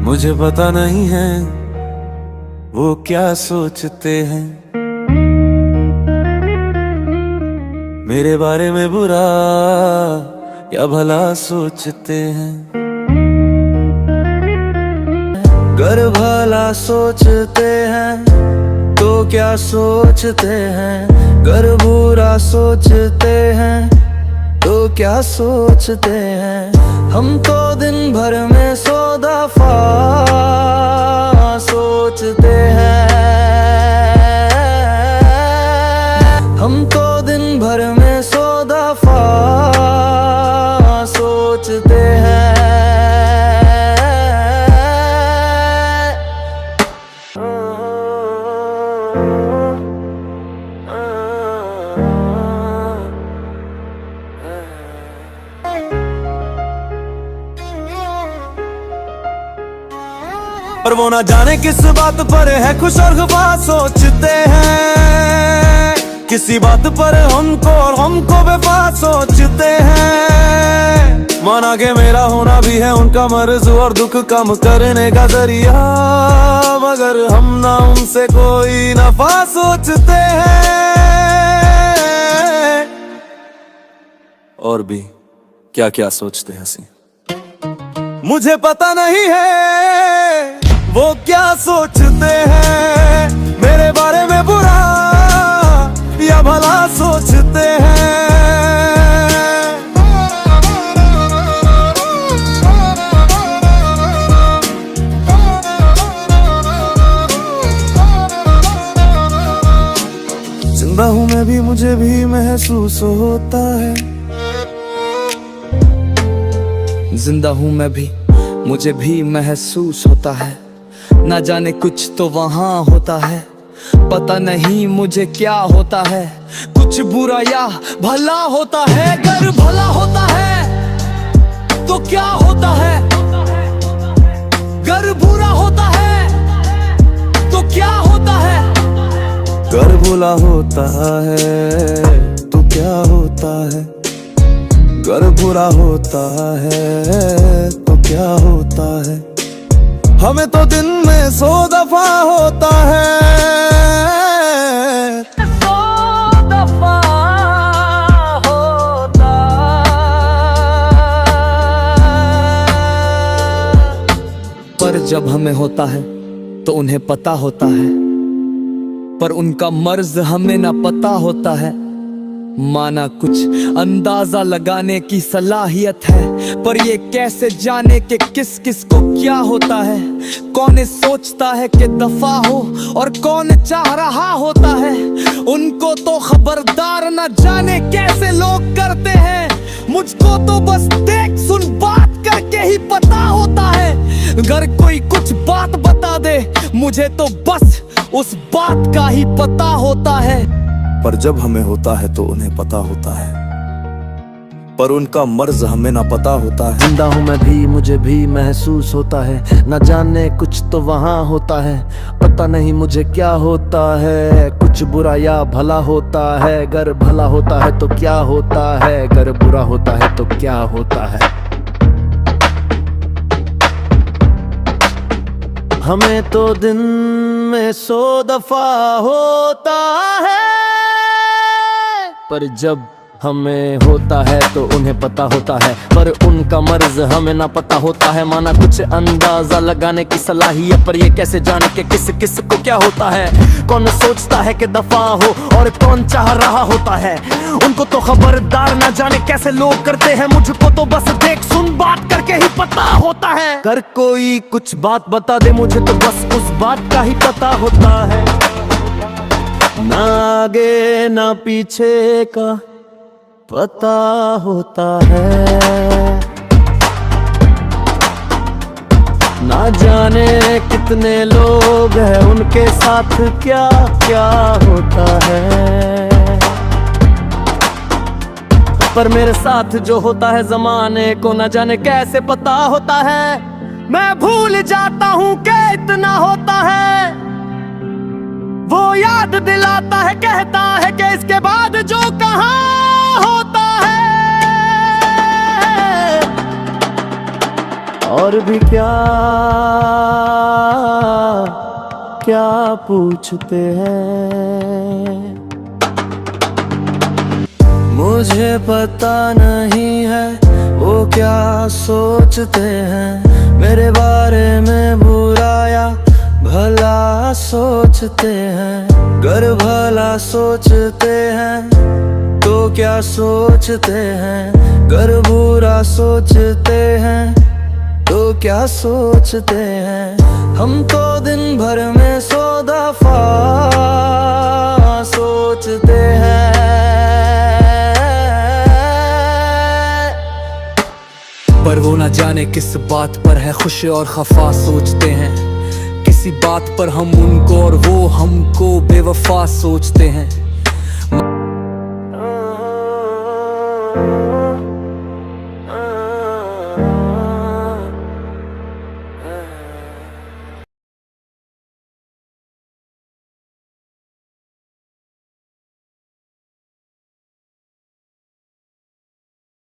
मुझे पता नहीं है वो क्या सोचते हैं मेरे बारे में, बुरा या भला सोचते हैं। अगर भला सोचते हैं तो क्या सोचते हैं, अगर बुरा सोचते हैं तो क्या सोचते हैं। हम तो दिन भर में 100 दफा सोचते हैं, हम तो दिन भर में 100 दफा सोचते हैं। पर वो ना जाने किस बात पर है खुश और खफा सोचते हैं, किसी बात पर हमको और हमको बेवफा सोचते हैं। माना कि मेरा होना भी है उनका मर्ज और दुख कम करने का जरिया, मगर हम ना उनसे कोई नफा सोचते हैं। और भी क्या क्या सोचते हैं हंसी, मुझे पता नहीं है वो क्या सोचते हैं मेरे बारे में, बुरा या भला सोचते हैं। जिंदा हूं मैं भी, मुझे भी महसूस होता है, जिंदा हूँ मैं भी, मुझे भी महसूस होता है। ना जाने कुछ तो वहाँ होता है, पता नहीं मुझे क्या होता है। कुछ बुरा या भला होता है, अगर भला होता है तो क्या होता है, अगर बुरा होता है तो क्या होता है। अगर बुरा होता है तो क्या होता है, अगर बुरा होता है तो क्या होता है। हमें तो दिन में 100 दफा होता है, 100 दफा होता। पर जब हमें होता है तो उन्हें पता होता है, पर उनका मर्ज हमें ना पता होता है। माना कुछ अंदाजा लगाने की सलाहियत है, पर ये कैसे जाने कि किस किस को क्या होता है। कौन सोचता है कि दफा हो और कौन चाह रहा होता है। उनको तो खबरदार न जाने कैसे लोग करते हैं। मुझको तो बस देख सुन बात करके ही पता होता है। अगर कोई कुछ बात बता दे मुझे तो बस उस बात का ही पता होता है। पर जब हमें होता है तो उन्हें पता होता है, पर उनका मर्ज हमें ना पता होता है। जिंदा हूँ मैं भी, मुझे भी महसूस होता है, न जाने कुछ तो वहाँ होता है, पता नहीं मुझे क्या होता है। कुछ बुरा या भला होता है, अगर भला होता है तो क्या होता है, अगर बुरा होता है तो क्या होता है। हमें तो दिन में 100 दफा होता है, पर जब हमें होता है तो उन्हें पता होता है, पर उनका मर्ज हमें ना पता होता है। माना कुछ अंदाजा लगाने की सलाहियत, पर ये कैसे जाने कि किस किस को क्या होता है। कौन सोचता है कि दफा हो और कौन चाह रहा होता है। उनको तो खबरदार ना जाने कैसे लोग करते हैं। मुझको तो बस देख सुन बात करके ही पता होता है। कर कोई कुछ बात बता दे मुझे तो बस उस बात का ही पता होता है। ना आगे ना पीछे का पता होता है। ना जाने कितने लोग हैं उनके साथ क्या क्या होता है। पर मेरे साथ जो होता है जमाने को न जाने कैसे पता होता है। मैं भूल जाता हूँ कि इतना होता है, वो याद दिलाता है, कहता है कि इसके बाद जो कहाँ होता है। और भी क्या क्या पूछते हैं, मुझे पता नहीं है वो क्या सोचते हैं, मेरे बारे में बुरा या भला सोचते हैं। गर भला सोचते हैं तो क्या सोचते हैं, गर बुरा सोचते हैं तो क्या सोचते हैं। हम तो दिन भर में 100 दफा सोचते हैं। पर वो ना जाने किस बात पर है खुश और खफा सोचते हैं, किसी बात पर हम उनको और वो हमको बेवफा सोचते हैं।